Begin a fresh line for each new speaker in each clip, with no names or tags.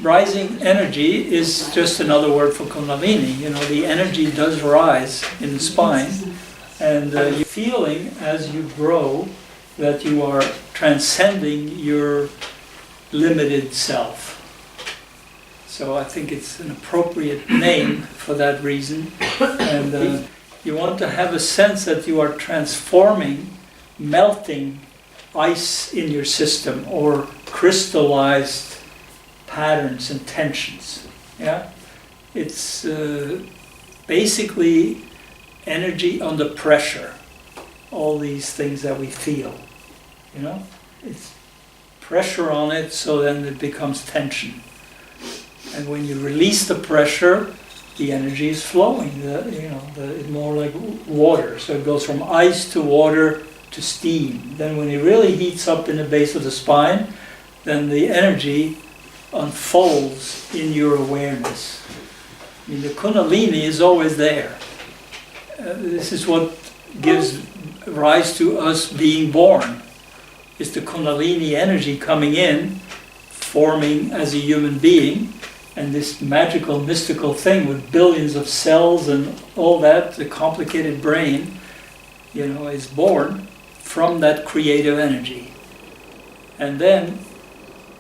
rising energy is just another word for Kundalini. You know, the energy does rise in the spine, and you're feeling as you grow that you are transcending your limited self. So I think it's an appropriate name for that reason. And you want to have a sense that you are transforming, melting ice in your system, or crystallized patterns and tensions. Yeah, it's basically energy under pressure. All these things that we feel, you know, it's pressure on it, so then it becomes tension. And when you release the pressure, the energy is flowing. It's more like water. So it goes from ice to water to steam. Then when it really heats up in the base of the spine, then the energy unfolds in your awareness. I mean, the Kundalini is always there. This is what gives rise to us being born. It's the Kundalini energy coming in, forming as a human being, and this magical, mystical thing with billions of cells and all that, the complicated brain, you know, is born from that creative energy. And then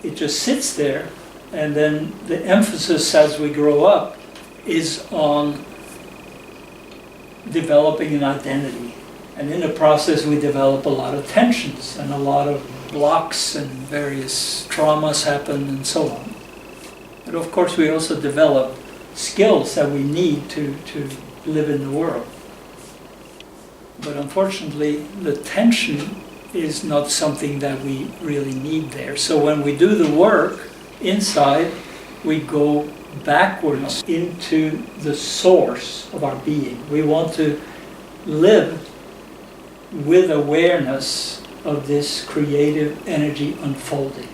it just sits there, and then the emphasis as we grow up is on developing an identity. And in the process we develop a lot of tensions and a lot of blocks, and various traumas happen and so on. But of course we also develop skills that we need to live in the world. But unfortunately the tension is not something that we really need there. So when we do the work inside, we go backwards into the source of our being. We want to live with awareness of this creative energy unfolding.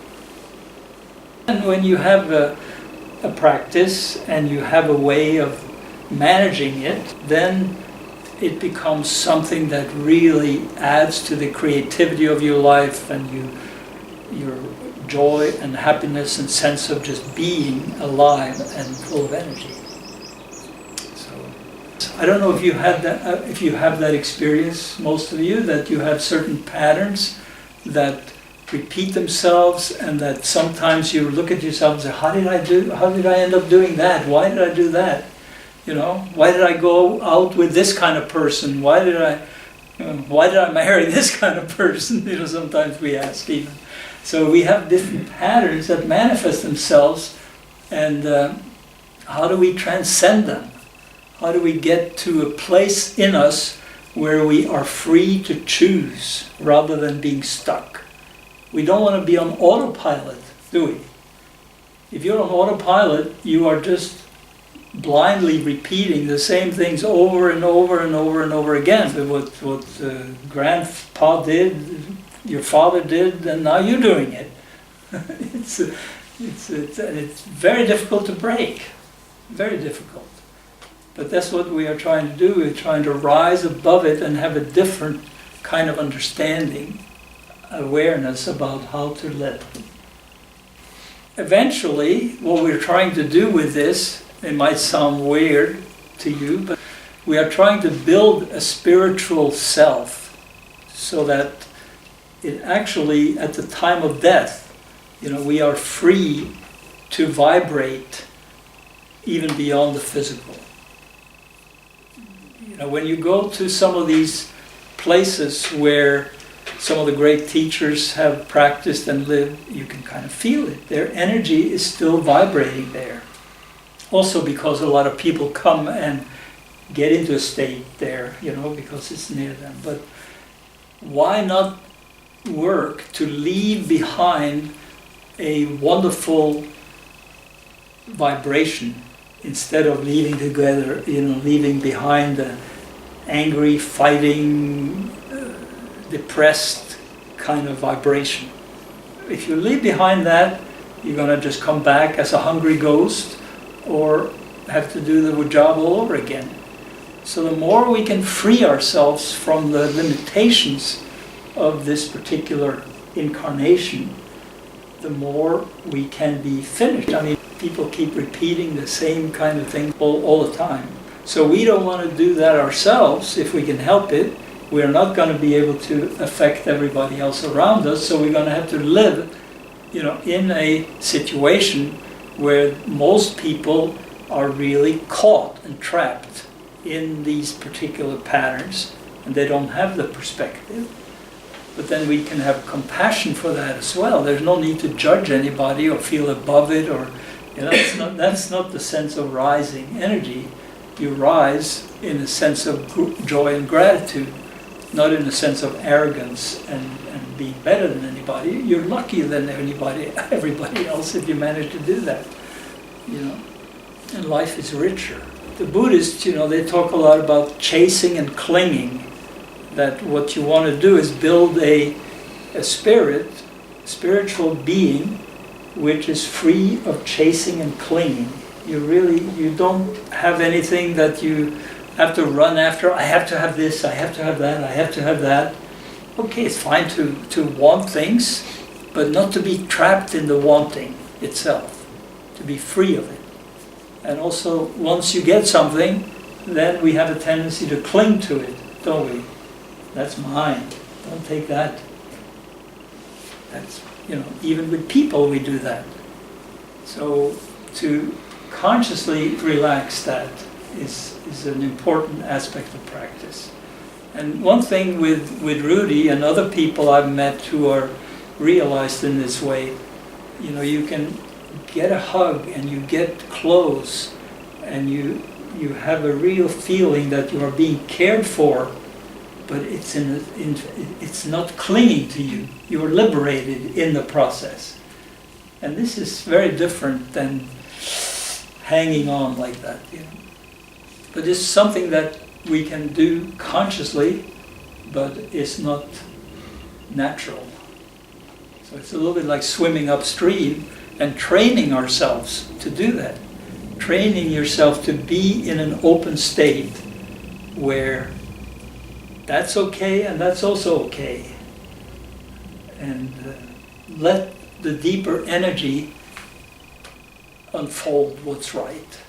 And when you have a practice and you have a way of managing it, then it becomes something that really adds to the creativity of your life and your joy and happiness and sense of just being alive and full of energy. I don't know if you have that experience, most of you, that you have certain patterns that repeat themselves, and that sometimes you look at yourself and say, how did I end up doing that? Why did I do that? You know, why did I go out with this kind of person? Why did I marry this kind of person? You know, sometimes we ask even. So we have different patterns that manifest themselves, and how do we transcend them? How do we get to a place in us where we are free to choose rather than being stuck? We don't want to be on autopilot, do we? If you're on autopilot, you are just blindly repeating the same things over and over and over and over again. What grandpa did, your father did, and now you're doing it. It's very difficult to break. Very difficult. But that's what we are trying to do. We're trying to rise above it and have a different kind of understanding, awareness about how to live. Eventually, what we're trying to do with this, it might sound weird to you, but we are trying to build a spiritual self so that it actually, at the time of death, you know, we are free to vibrate even beyond the physical. You know, when you go to some of these places where some of the great teachers have practiced and lived, you can kind of feel it. Their energy is still vibrating there. Also because a lot of people come and get into a state there, you know, because it's near them. But why not work to leave behind a wonderful vibration instead of leaving together, you know, leaving behind the angry, fighting, depressed kind of vibration. If you leave behind that, you're going to just come back as a hungry ghost or have to do the job all over again. So the more we can free ourselves from the limitations of this particular incarnation, the more we can be finished. I mean, people keep repeating the same kind of thing all the time. So we don't want to do that ourselves if we can help it. We're not going to be able to affect everybody else around us, so we're going to have to live, in a situation where most people are really caught and trapped in these particular patterns, and they don't have the perspective. But then we can have compassion for that as well. There's no need to judge anybody or feel above it, or that's not the sense of rising energy. You rise in a sense of joy and gratitude, not in a sense of arrogance and being better than anybody. You're luckier than everybody else if you manage to do that. And life is richer. The Buddhists, they talk a lot about chasing and clinging. That what you want to do is build a spiritual being which is free of chasing and clinging. You don't have anything that you have to run after. I have to have this, I have to have that, I have to have that. Okay, it's fine to want things, but not to be trapped in the wanting itself, to be free of it. And also, once you get something, then we have a tendency to cling to it, don't we? That's mine. Don't take that. That's, even with people we do that. So to consciously relax that is an important aspect of practice. And one thing with Rudy and other people I've met who are realized in this way, you can get a hug and you get close and you have a real feeling that you are being cared for, but it's not clinging to you. You are liberated in the process. And this is very different than hanging on like that. But it's something that we can do consciously, but it's not natural. So it's a little bit like swimming upstream and training ourselves to do that. Training yourself to be in an open state where that's okay and that's also okay. And let the deeper energy unfold what's right.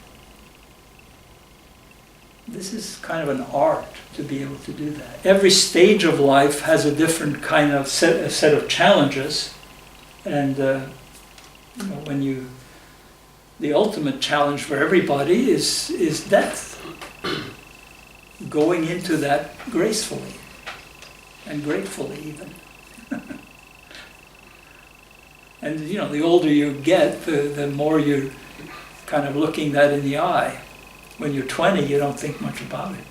This is kind of an art to be able to do that. Every stage of life has a different kind of set of challenges, and the ultimate challenge for everybody is death. Going into that gracefully and gratefully even. And the older you get, the more you're kind of looking that in the eye. When you're 20, you don't think much about it.